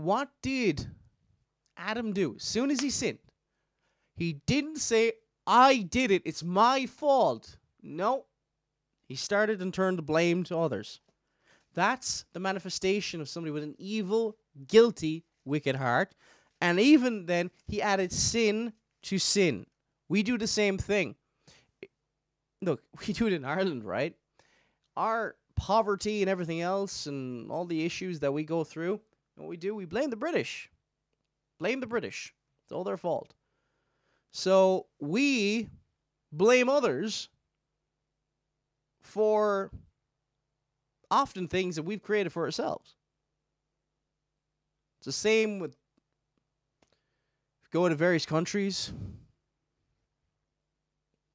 What did Adam do? As soon as he sinned, he didn't say, I did it, it's my fault. No. He started and turned the blame to others. That's the manifestation of somebody with an evil, guilty, wicked heart. And even then, he added sin to sin. We do the same thing. Look, we do it in Ireland, right? Our poverty and everything else and all the issues that we go through, what we do, we blame the British. Blame the British. It's all their fault. So we blame others for often things that we've created for ourselves. It's the same with going to various countries.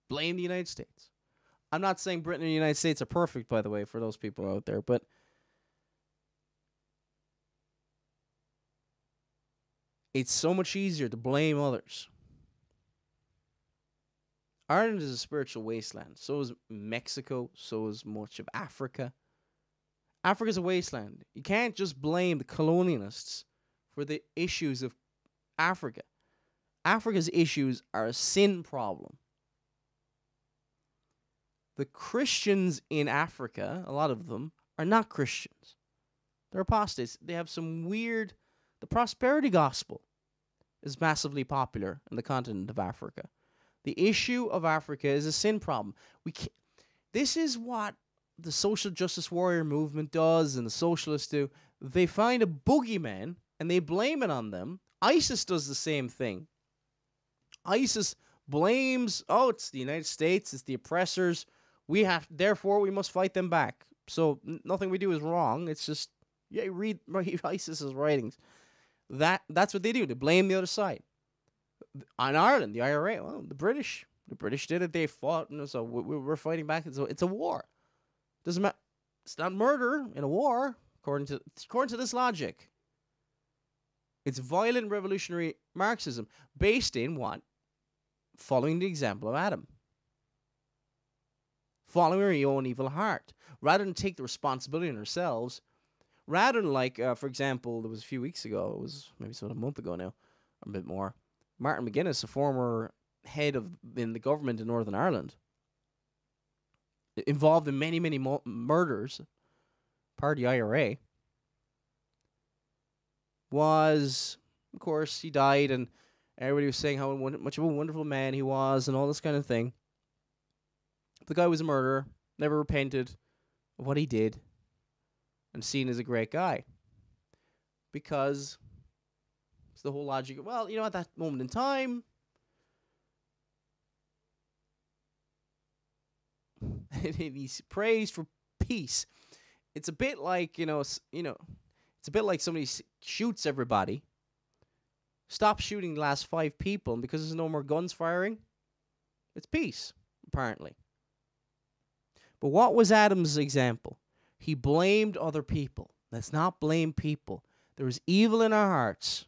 Blame the United States. I'm not saying Britain and the United States are perfect, by the way, for those people out there, but it's so much easier to blame others. Ireland is a spiritual wasteland. So is Mexico. So is much of Africa. Africa's a wasteland. You can't just blame the colonialists for the issues of Africa. Africa's issues are a sin problem. The Christians in Africa, a lot of them, are not Christians. They're apostates. They have some weird... The prosperity gospel is massively popular in the continent of Africa. The issue of Africa is a sin problem. This is what the social justice warrior movement does and the socialists do. They find a boogeyman and they blame it on them. ISIS does the same thing. ISIS blames, it's the United States, it's the oppressors. Therefore, we must fight them back. So nothing we do is wrong. It's just, read ISIS's writings. That's what they do. They blame the other side. On Ireland, the IRA, the British did it. They fought, and so we're fighting back. It's a war. Doesn't matter. It's not murder in a war, according to this logic. It's violent revolutionary Marxism based in what? Following the example of Adam. Following our own evil heart. Rather than take the responsibility on ourselves, rather than for example, there was a few weeks ago, it was maybe sort of a month ago now, or a bit more, Martin McGuinness, a former head in the government in Northern Ireland, involved in many, many murders, part of the IRA, was, of course, he died, and everybody was saying how much of a wonderful man he was and all this kind of thing. The guy was a murderer, never repented of what he did, and seen as a great guy. Because it's the whole logic of, at that moment in time, he's praised for peace. It's a bit like, it's a bit like somebody shoots everybody, stops shooting the last 5 people, and because there's no more guns firing, it's peace, apparently. But what was Adam's example? He blamed other people. Let's not blame people. There is evil in our hearts.